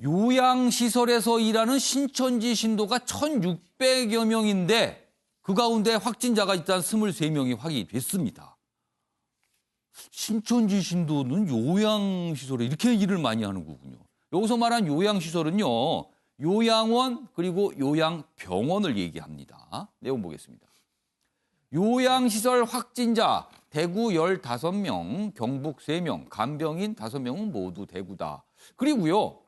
요양시설에서 일하는 신천지 신도가 1,600여 명인데 그 가운데 확진자가 일단 23명이 확인이 됐습니다. 신천지 신도는 요양시설에 이렇게 일을 많이 하는 거군요. 여기서 말한 요양시설은요. 요양원 그리고 요양병원을 얘기합니다. 내용 보겠습니다. 요양시설 확진자 대구 15명, 경북 3명, 간병인 5명은 모두 대구다. 그리고요.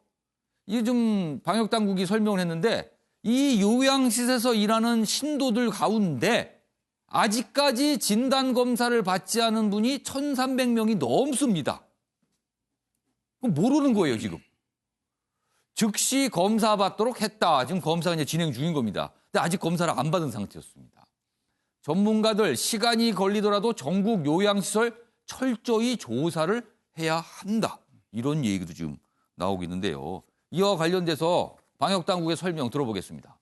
이게 좀 방역당국이 설명을 했는데 이 요양시설에서 일하는 신도들 가운데 아직까지 진단검사를 받지 않은 분이 1,300명이 넘습니다. 그럼 모르는 거예요, 지금. 즉시 검사받도록 했다. 지금 검사가 이제 진행 중인 겁니다. 근데 아직 검사를 안 받은 상태였습니다. 전문가들 시간이 걸리더라도 전국 요양시설 철저히 조사를 해야 한다. 이런 얘기도 지금 나오고 있는데요. 이와 관련돼서 방역당국의 설명 들어보겠습니다.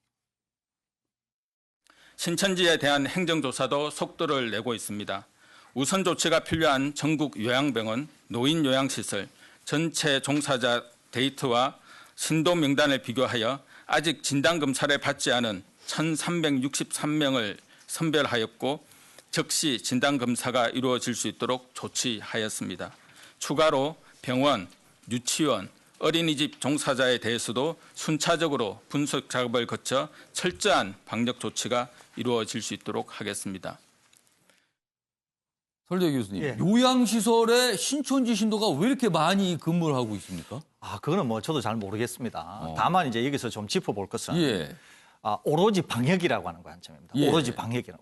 신천지에 대한 행정조사도 속도를 내고 있습니다. 우선 조치가 필요한 전국 요양병원, 노인요양시설, 전체 종사자 데이터와 신도 명단을 비교하여 아직 진단검사를 받지 않은 1,363명을 선별하였고 즉시 진단검사가 이루어질 수 있도록 조치하였습니다. 추가로 병원, 유치원, 어린이집 종사자에 대해서도 순차적으로 분석 작업을 거쳐 철저한 방역 조치가 이루어질 수 있도록 하겠습니다. 설대 교수님, 예. 요양시설에 신천지 신도가 왜 이렇게 많이 근무를 하고 있습니까? 그거는 뭐 저도 잘 모르겠습니다. 다만 이제 여기서 좀 짚어볼 것은 예. 오로지 방역이라고 하는 관점입니다. 예.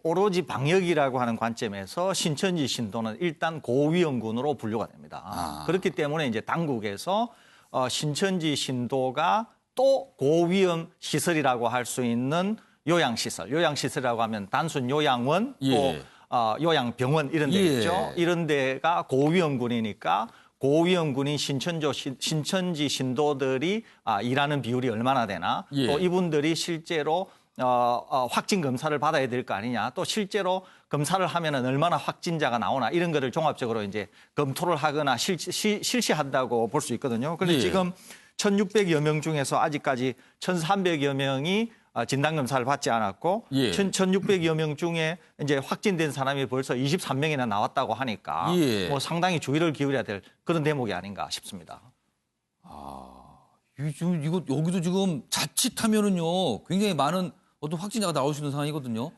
오로지 방역이라고 하는 관점에서 신천지 신도는 일단 고위험군으로 분류가 됩니다. 그렇기 때문에 이제 당국에서 신천지 신도가 또 고위험 시설이라고 할 수 있는 요양시설이라고 하면 단순 요양원, 예. 또 요양병원 이런 데 예. 있죠. 이런 데가 고위험군이니까 고위험군인 신천지 신도들이 일하는 비율이 얼마나 되나, 예. 또 이분들이 실제로 확진 검사를 받아야 될 거 아니냐, 또 실제로 검사를 하면은 얼마나 확진자가 나오나 이런 거를 종합적으로 이제 검토를 하거나 실시한다고 볼 수 있거든요. 그런데 예. 지금 1,600여 명 중에서 아직까지 1,300여 명이 진단검사를 받지 않았고, 예. 1,600여 명 중에 이제 확진된 사람이 벌써 23명이나 나왔다고 하니까 예. 뭐 상당히 주의를 기울여야 될 그런 대목이 아닌가 싶습니다. 지금 여기도 지금 자칫하면은요 굉장히 많은 어떤 확진자가 나올 수 있는 상황이거든요.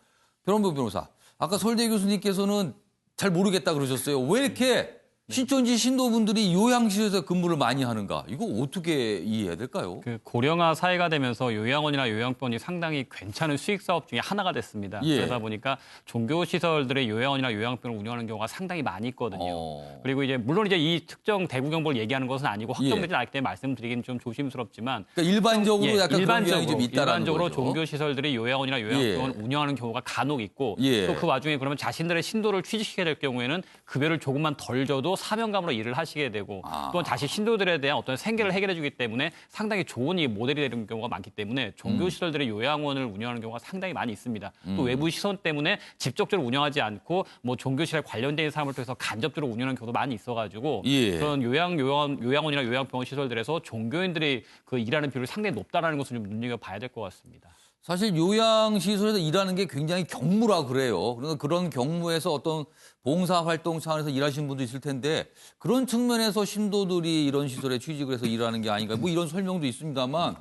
변원부 변호사, 아까 설대 교수님께서는 잘 모르겠다 그러셨어요. 왜 이렇게 신천지 신도분들이 요양시설에서 근무를 많이 하는가? 이거 어떻게 이해해야 될까요? 고령화 사회가 되면서 요양원이나 요양병원이 상당히 괜찮은 수익 사업 중에 하나가 됐습니다. 예. 그러다 보니까 종교시설들의 요양원이나 요양병원을 운영하는 경우가 상당히 많이 있거든요. 그리고 이제 물론 이제 이 특정 대구 경보를 얘기하는 것은 아니고 확정되지 않기 때문에 말씀드리기는 좀 조심스럽지만, 그러니까 일반적으로 약간 그런 경향이 좀 있다라는 일반적으로 거죠. 종교시설들이 요양원이나 요양병원을 운영하는 경우가 간혹 있고, 또 그 와중에 그러면 자신들의 신도를 취직시켜야 될 경우에는 급여를 조금만 덜 줘도 사명감으로 일을 하시게 되고, 또한 다시 신도들에 대한 어떤 생계를 해결해 주기 때문에 상당히 좋은 이 모델이 되는 경우가 많기 때문에 종교시설들의 요양원을 운영하는 경우가 상당히 많이 있습니다. 또 외부 시선 때문에 직접적으로 운영하지 않고 뭐 종교시설 관련된 사람을 통해서 간접적으로 운영하는 경우도 많이 있어가지고, 예. 그런 요양원이나 요양병원 시설들에서 종교인들이 그 일하는 비율이 상당히 높다라는 것을 좀 눈여겨봐야 될 것 같습니다. 사실 요양시설에서 일하는 게 굉장히 경무라 그래요. 그러니까 그런 경무에서 어떤 봉사활동 차원에서 일하시는 분도 있을 텐데 그런 측면에서 신도들이 이런 시설에 취직을 해서 일하는 게 아닌가 뭐 이런 설명도 있습니다만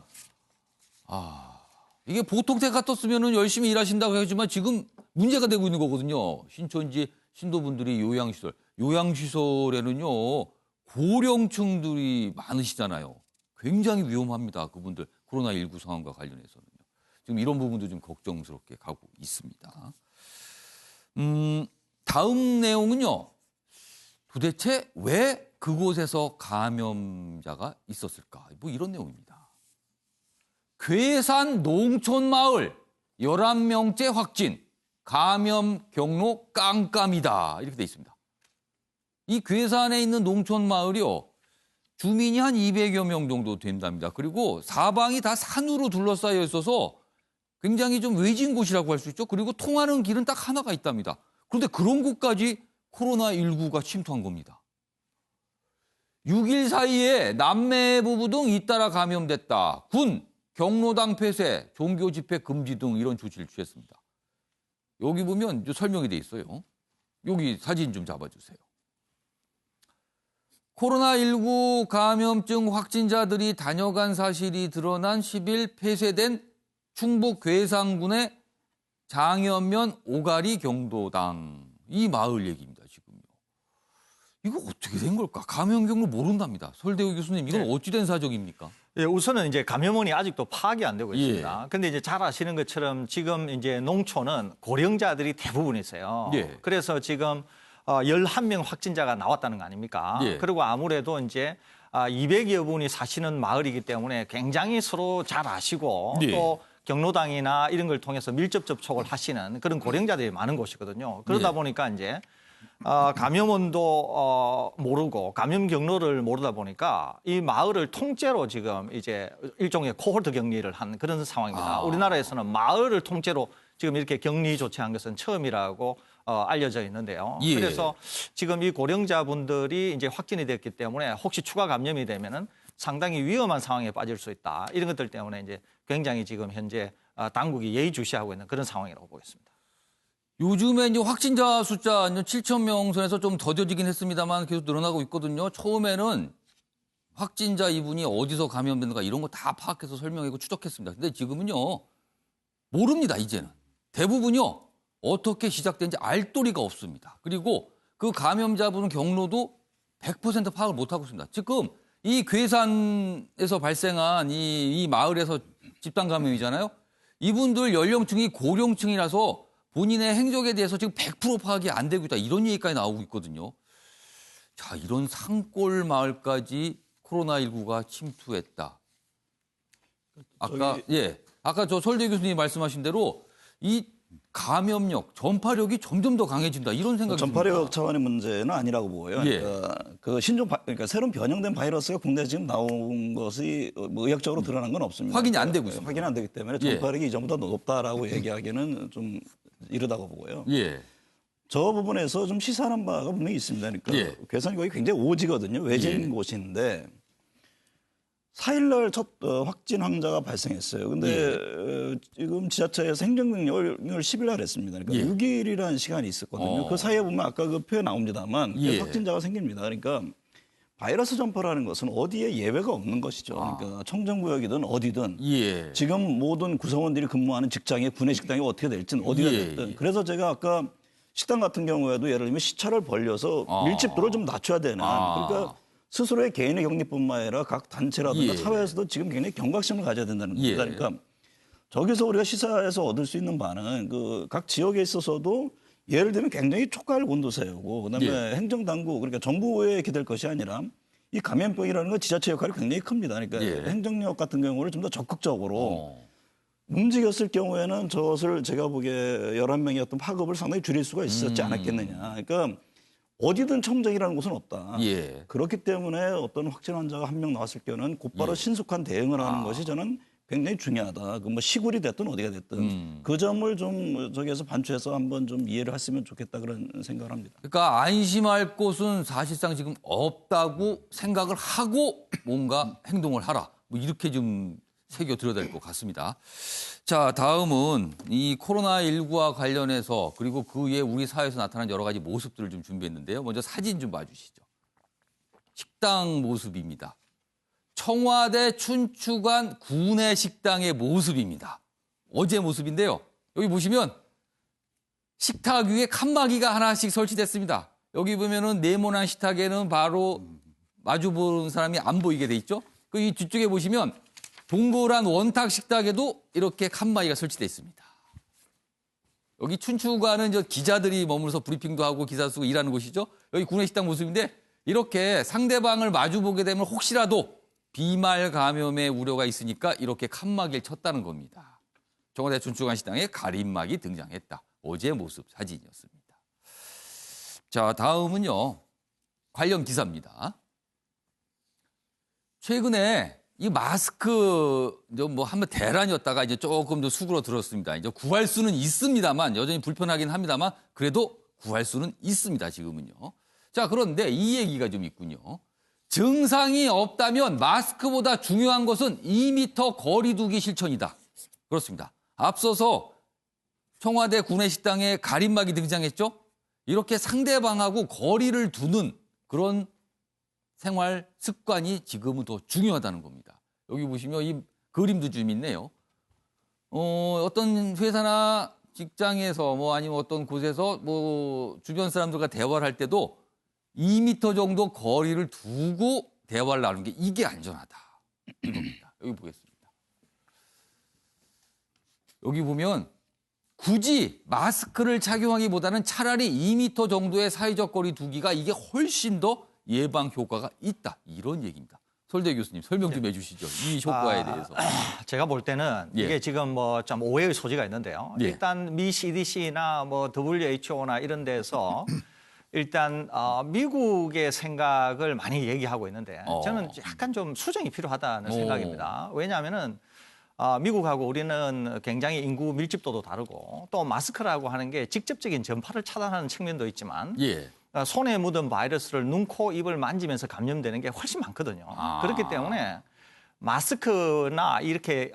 이게 보통 때 같았으면 열심히 일하신다고 하지만 지금 문제가 되고 있는 거거든요. 신천지 신도분들이 요양시설에는요 고령층들이 많으시잖아요. 굉장히 위험합니다. 그분들 코로나19 상황과 관련해서는요. 지금 이런 부분도 좀 걱정스럽게 가고 있습니다. 다음 내용은요. 도대체 왜 그곳에서 감염자가 있었을까? 뭐 이런 내용입니다. 괴산 농촌마을 11명째 확진, 감염 경로 깜깜이다. 이렇게 돼 있습니다. 이 괴산에 있는 농촌마을이요. 주민이 한 200여 명 정도 된답니다. 그리고 사방이 다 산으로 둘러싸여 있어서 굉장히 좀 외진 곳이라고 할 수 있죠. 그리고 통하는 길은 딱 하나가 있답니다. 그런데 그런 곳까지 코로나19가 침투한 겁니다. 6일 사이에 남매 부부 등 잇따라 감염됐다. 군, 경로당 폐쇄, 종교 집회 금지 등 이런 조치를 취했습니다. 여기 보면 설명이 돼 있어요. 여기 사진 좀 잡아주세요. 코로나19 감염증 확진자들이 다녀간 사실이 드러난 10일 폐쇄된 충북 괴산군의 장현면 오가리 경도당. 이 마을 얘기입니다, 지금요. 이거 어떻게 된 걸까? 감염 경로 모른답니다. 설대우 교수님, 이건 어찌 된 사정입니까? 예, 우선은 이제 감염원이 아직도 파악이 안 되고 있습니다. 근데 이제 잘 아시는 것처럼 지금 이제 농촌은 고령자들이 대부분이세요. 예. 그래서 지금 11명 확진자가 나왔다는 거 아닙니까? 예. 그리고 아무래도 이제 200여 분이 사시는 마을이기 때문에 굉장히 서로 잘 아시고 예. 또 경로당이나 이런 걸 통해서 밀접 접촉을 하시는 그런 고령자들이 많은 곳이거든요. 그러다 예. 보니까 이제 감염원도 모르고 감염 경로를 모르다 보니까 이 마을을 통째로 지금 이제 일종의 코호르트 격리를 한 그런 상황입니다. 우리나라에서는 마을을 통째로 지금 이렇게 격리 조치한 것은 처음이라고 알려져 있는데요. 예. 그래서 지금 이 고령자분들이 이제 확진이 됐기 때문에 혹시 추가 감염이 되면은 상당히 위험한 상황에 빠질 수 있다. 이런 것들 때문에 이제 굉장히 지금 현재 당국이 예의주시하고 있는 그런 상황이라고 보겠습니다. 요즘에 이제 확진자 숫자 7천 명 선에서 좀 더뎌지긴 했습니다만 계속 늘어나고 있거든요. 처음에는 확진자 이분이 어디서 감염됐는가 이런 거 다 파악해서 설명하고 추적했습니다. 근데 지금은요, 모릅니다, 이제는. 대부분요, 어떻게 시작된지 알 도리가 없습니다. 그리고 그 감염자분 경로도 100% 파악을 못하고 있습니다. 지금 이 괴산에서 발생한 이 마을에서 집단 감염이잖아요. 이분들 연령층이 고령층이라서 본인의 행적에 대해서 지금 100% 파악이 안 되고 있다. 이런 얘기까지 나오고 있거든요. 자, 이런 산골 마을까지 코로나19가 침투했다. 아까 저 설대 교수님이 말씀하신 대로 이 감염력, 전파력이 점점 더 강해진다. 이런 생각이 전파력 듭니다. 차원의 문제는 아니라고 보고요. 예. 그러니까 그 그러니까 새로운 변형된 바이러스가 국내에 지금 나온 것이 뭐 의학적으로 드러난 건 없습니다. 확인이 안 되고 있습니다. 확인이 안 되기 때문에 예. 전파력이 이전보다 높다라고 얘기하기는 좀 이르다고 보고요. 예. 저 부분에서 좀 시사하는 바가 분명히 있습니다. 그러니까 예. 괴산이 거기 굉장히 오지거든요. 외진 곳인데 4일날 첫 확진 환자가 발생했어요. 근데 지금 지자체에서 행정명령을 10일 날 했습니다. 그러니까 6일이라는 시간이 있었거든요. 그 사이에 보면 아까 그 표에 나옵니다만 계속 확진자가 생깁니다. 그러니까 바이러스 전파라는 것은 어디에 예외가 없는 것이죠. 그러니까 청정구역이든 어디든 지금 모든 구성원들이 근무하는 직장이 구내 식당이 어떻게 될지는 어디가 됐든. 그래서 제가 아까 식당 같은 경우에도 예를 들면 시차를 벌려서 밀집도를 좀 낮춰야 되는. 그러니까 스스로의 개인의 격리뿐만 아니라 각 단체라든가 사회에서도 지금 굉장히 경각심을 가져야 된다는 겁니다. 그러니까 저기서 우리가 시사에서 얻을 수 있는 바는 그 각 지역에 있어서도 예를 들면 굉장히 촉각을 곤두세우고 그다음에 행정당국 그러니까 정부에 기댈 것이 아니라 이 감염병이라는 건 지자체 역할이 굉장히 큽니다. 그러니까 행정력 같은 경우를 좀 더 적극적으로 움직였을 경우에는 저것을 제가 보기에 11명의 어떤 파급을 상당히 줄일 수가 있었지 않았겠느냐. 그러니까 어디든 청정이라는 곳은 없다. 그렇기 때문에 어떤 확진 환자가 한 명 나왔을 경우는 곧바로 신속한 대응을 하는 것이 저는 굉장히 중요하다. 그 뭐 시골이 됐든 어디가 됐든 그 점을 좀 저기에서 반추해서 한번 좀 이해를 했으면 좋겠다 그런 생각을 합니다. 그러니까 안심할 곳은 사실상 지금 없다고 생각을 하고 뭔가 행동을 하라. 뭐 이렇게 좀 새겨 들어야 될 것 같습니다. 자, 다음은 이 코로나19와 관련해서 그리고 그 위에 우리 사회에서 나타난 여러 가지 모습들을 좀 준비했는데요. 먼저 사진 좀 봐주시죠. 식당 모습입니다. 청와대 춘추관 구내 식당의 모습입니다. 어제 모습인데요. 여기 보시면 식탁 위에 칸막이가 하나씩 설치됐습니다. 여기 보면은 네모난 식탁에는 바로 마주 보는 사람이 안 보이게 돼 있죠. 그 이 뒤쪽에 보시면 동그란 원탁 식탁에도 이렇게 칸막이가 설치돼 있습니다. 여기 춘추관은 저 기자들이 머물러서 브리핑도 하고 기사 쓰고 일하는 곳이죠. 여기 구내식당 모습인데 이렇게 상대방을 마주보게 되면 혹시라도 비말 감염의 우려가 있으니까 이렇게 칸막이를 쳤다는 겁니다. 청와대 춘추관 식당에 가림막이 등장했다. 어제의 모습 사진이었습니다. 자, 다음은요. 관련 기사입니다. 최근에 이 마스크 뭐 한번 대란이었다가 이제 조금 더 수그러들었습니다. 이제 구할 수는 있습니다만 여전히 불편하긴 합니다만 그래도 구할 수는 있습니다. 지금은요. 자, 그런데 이 얘기가 좀 있군요. 증상이 없다면 마스크보다 중요한 것은 2m 거리 두기 실천이다. 그렇습니다. 앞서서 청와대 구내식당에 가림막이 등장했죠. 이렇게 상대방하고 거리를 두는 그런 생활 습관이 지금은 더 중요하다는 겁니다. 여기 보시면 이 그림도 좀 있네요. 어떤 회사나 직장에서 뭐 아니면 어떤 곳에서 뭐 주변 사람들과 대화를 할 때도 2m 정도 거리를 두고 대화를 나누는 게 이게 안전하다. 이겁니다. 여기 보겠습니다. 여기 보면 굳이 마스크를 착용하기보다는 차라리 2m 정도의 사회적 거리 두기가 이게 훨씬 더 예방 효과가 있다. 이런 얘기입니다. 설대 교수님 설명 좀 해주시죠. 이 효과에 대해서. 제가 볼 때는 예. 이게 지금 뭐 좀 오해의 소지가 있는데요. 예. 일단 미 CDC나 뭐 WHO나 이런 데서 일단 미국의 생각을 많이 얘기하고 있는데 저는 약간 좀 수정이 필요하다는 생각입니다. 왜냐하면은 미국하고 우리는 굉장히 인구 밀집도도 다르고 또 마스크라고 하는 게 직접적인 전파를 차단하는 측면도 있지만 예. 손에 묻은 바이러스를 눈, 코, 입을 만지면서 감염되는 게 훨씬 많거든요. 그렇기 때문에 마스크나 이렇게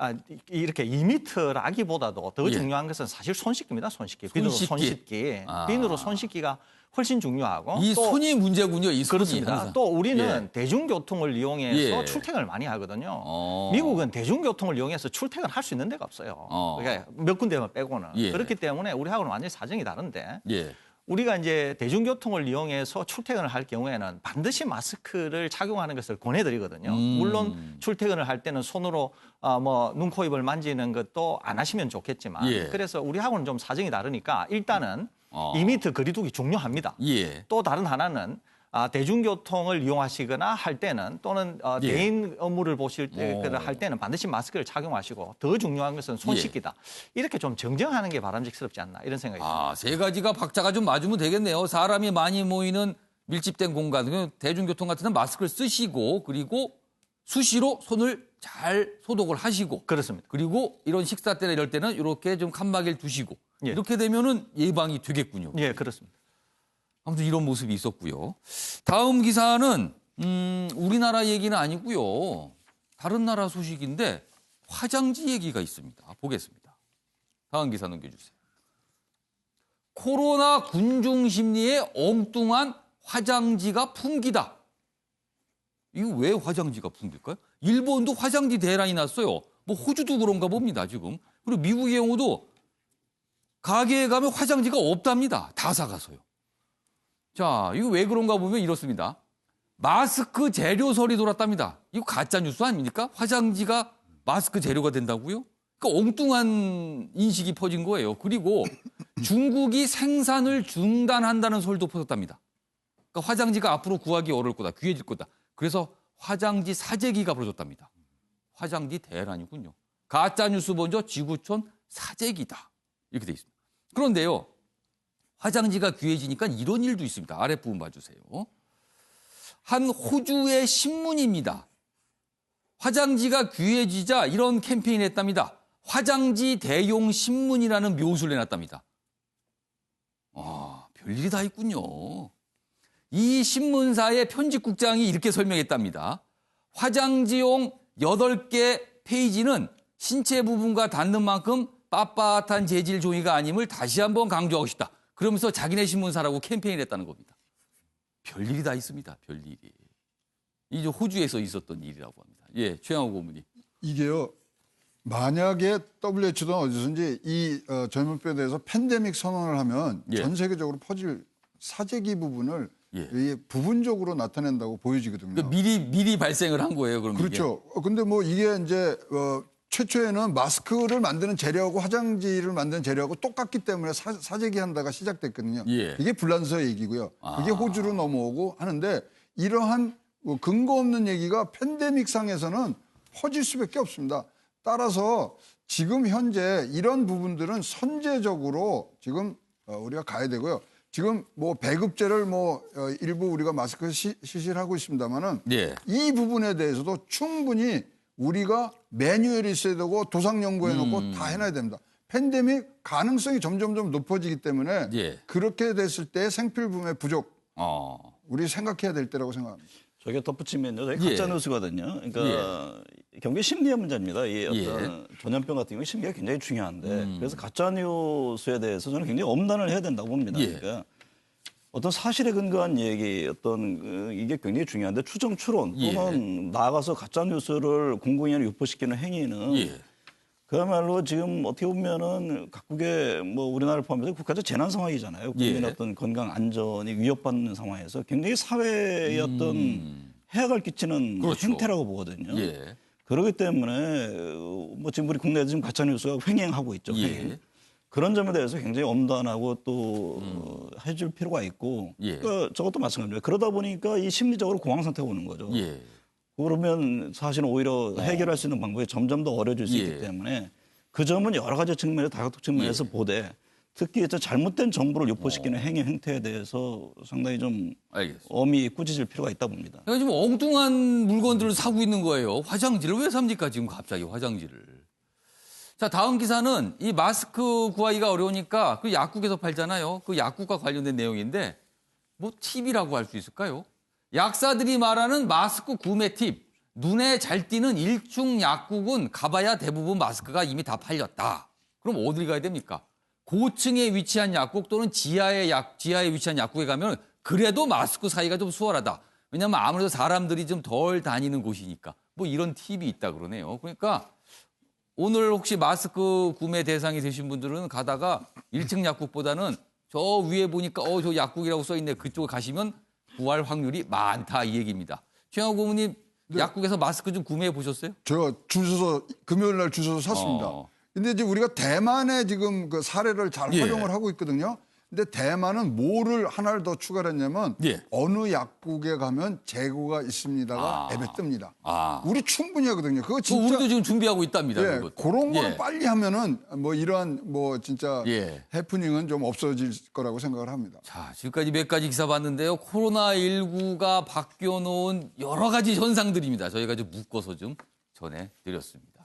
2m라기보다도 더 중요한 것은 사실 손 씻기입니다. 손 씻기. 비누로 손 씻기. 비누로 손 씻기가 훨씬 중요하고 이 또 손이 문제군요. 이 손이. 그렇습니다. 항상. 또 우리는 예. 대중교통을 이용해서 예. 출퇴근을 많이 하거든요. 미국은 대중교통을 이용해서 출퇴근할 수 있는 데가 없어요. 그러니까 몇 군데만 빼고는. 예. 그렇기 때문에 우리하고는 완전히 사정이 다른데 예. 우리가 이제 대중교통을 이용해서 출퇴근을 할 경우에는 반드시 마스크를 착용하는 것을 권해드리거든요. 물론 출퇴근을 할 때는 손으로 뭐 눈, 코, 입을 만지는 것도 안 하시면 좋겠지만 예. 그래서 우리하고는 좀 사정이 다르니까 일단은 2m 거리두기 중요합니다. 예. 또 다른 하나는 대중교통을 이용하시거나 할 때는 또는 예. 개인 업무를 보실 때 할 때는 반드시 마스크를 착용하시고 더 중요한 것은 손 예. 씻기다. 이렇게 좀 정정하는 게 바람직스럽지 않나 이런 생각이 듭니다. 세 가지가 박자가 좀 맞으면 되겠네요. 사람이 많이 모이는 밀집된 공간, 대중교통 같은 데는 마스크를 쓰시고 그리고 수시로 손을 잘 소독을 하시고 그렇습니다. 그리고 이런 식사 때나 이럴 때는 이렇게 좀 칸막이를 두시고 예. 이렇게 되면은 예방이 되겠군요. 예, 그렇습니다. 아무튼 이런 모습이 있었고요. 다음 기사는 우리나라 얘기는 아니고요. 다른 나라 소식인데 화장지 얘기가 있습니다. 보겠습니다. 다음 기사 넘겨주세요. 코로나 군중 심리에 엉뚱한 화장지가 풍기다. 이거 왜 화장지가 풍길까요? 일본도 화장지 대란이 났어요. 뭐 호주도 그런가 봅니다, 지금. 그리고 미국의 경우도 가게에 가면 화장지가 없답니다. 다 사가서요. 자, 이거 왜 그런가 보면 이렇습니다. 마스크 재료설이 돌았답니다. 이거 가짜 뉴스 아닙니까? 화장지가 마스크 재료가 된다고요? 그러니까 엉뚱한 인식이 퍼진 거예요. 그리고 중국이 생산을 중단한다는 설도 퍼졌답니다. 그러니까 화장지가 앞으로 구하기 어려울 거다, 귀해질 거다. 그래서 화장지 사재기가 벌어졌답니다. 화장지 대란이군요. 가짜 뉴스 먼저 지구촌 사재기다. 이렇게 돼 있습니다. 그런데요. 화장지가 귀해지니까 이런 일도 있습니다. 아랫부분 봐주세요. 한 호주의 신문입니다. 화장지가 귀해지자 이런 캠페인을 했답니다. 화장지 대용 신문이라는 묘수를 내놨답니다. 별일이 다 있군요. 이 신문사의 편집국장이 이렇게 설명했답니다. 화장지용 8개 페이지는 신체 부분과 닿는 만큼 빳빳한 재질 종이가 아님을 다시 한번 강조하고 싶다. 그러면서 자기네 신문사라고 캠페인을 했다는 겁니다. 별일이 다 있습니다. 별일이. 이제 호주에서 있었던 일이라고 합니다. 예, 최양호 고문님. 이게요. 만약에 WHO든 어디선지 이 전염병에 대해서 팬데믹 선언을 하면 예. 전 세계적으로 퍼질 사재기 부분을 예. 이게 부분적으로 나타낸다고 보여지거든요. 그러니까 미리 발생을 한 거예요, 그럼 그렇죠. 근데 뭐 이게 이제 최초에는 마스크를 만드는 재료하고 화장지를 만드는 재료하고 똑같기 때문에 사재기 한다가 시작됐거든요. 예. 이게 불란서 얘기고요. 이게 호주로 넘어오고 하는데 이러한 근거 없는 얘기가 팬데믹 상에서는 퍼질 수밖에 없습니다. 따라서 지금 현재 이런 부분들은 선제적으로 지금 우리가 가야 되고요. 지금 뭐 배급제를 일부 우리가 마스크 실시를 하고 있습니다만은 예. 이 부분에 대해서도 충분히 우리가 매뉴얼이 있어야 되고 도상 연구해 놓고 다 해놔야 됩니다. 팬데믹 가능성이 점점 높아지기 때문에 예. 그렇게 됐을 때 생필품의 부족 어. 우리 생각해야 될 때라고 생각합니다. 저게 덧붙이면요, 예. 가짜 뉴스거든요. 그러니까 경기 심리의 문제입니다. 이 어떤 전염병 같은 경우 심리가 굉장히 중요한데 그래서 가짜 뉴스에 대해서 저는 굉장히 엄단을 해야 된다고 봅니다. 그러니까 어떤 사실에 근거한 얘기, 어떤 이게 굉장히 중요한데 추정 추론 또는 나아가서 가짜 뉴스를 공공연히 유포시키는 행위는 그야말로 지금 어떻게 보면은 각국의 뭐 우리나라를 포함해서 국가적 재난 상황이잖아요. 국민의 어떤 건강 안전이 위협받는 상황에서 굉장히 사회에 어떤 해악을 끼치는 그렇죠. 행태라고 보거든요. 그렇기 때문에 뭐 지금 우리 국내에서 지금 가짜 뉴스가 횡행하고 있죠. 횡행. 그런 점에 대해서 굉장히 엄단하고 또 해줄 필요가 있고 그러니까 저것도 마찬가지입니다. 그러다 보니까 이 심리적으로 공황 상태가 오는 거죠. 그러면 사실은 오히려 해결할 수 있는 방법이 점점 더 어려질 수 있기 때문에 그 점은 여러 가지 측면에서 다각도 측면에서 보되 특히 잘못된 정보를 유포시키는 행위 행태에 대해서 상당히 좀 엄히 꾸짖을 필요가 있다 봅니다. 그러니까 지금 엉뚱한 물건들을 사고 있는 거예요. 화장지를 왜 삽니까 지금 갑자기 화장지를. 자, 다음 기사는 이 마스크 구하기가 어려우니까 그 약국에서 팔잖아요. 그 약국과 관련된 내용인데 뭐 팁이라고 할 수 있을까요? 약사들이 말하는 마스크 구매 팁. 눈에 잘 띄는 일중 약국은 가봐야 대부분 마스크가 이미 다 팔렸다. 그럼 어딜 가야 됩니까? 고층에 위치한 약국 또는 지하에 위치한 약국에 가면 그래도 마스크 사기가 좀 수월하다. 왜냐하면 아무래도 사람들이 좀 덜 다니는 곳이니까. 뭐 이런 팁이 있다 그러네요. 그러니까 오늘 혹시 마스크 구매 대상이 되신 분들은 가다가 1층 약국보다는 저 위에 보니까 저 약국이라고 써있네. 그쪽에 가시면 구할 확률이 많다 이 얘기입니다. 최영호 고문님 약국에서 마스크 좀 구매해 보셨어요? 저 줄 서서 금요일 날 줄 서서 샀습니다. 근데 이제 우리가 대만에 지금 그 사례를 잘 활용을 하고 있거든요. 근데 대만은 뭐를 하나를 더 추가를 했냐면 어느 약국에 가면 재고가 있습니다가 앱에 뜹니다. 우리 충분히 하거든요. 그거 진짜 우리도 지금 준비하고 있답니다. 그런 거를 빨리 하면은 뭐 이러한 뭐 진짜 해프닝은 좀 없어질 거라고 생각을 합니다. 자, 지금까지 몇 가지 기사 봤는데요. 코로나19가 바뀌어놓은 여러 가지 현상들입니다. 저희가 좀 묶어서 좀 전해드렸습니다.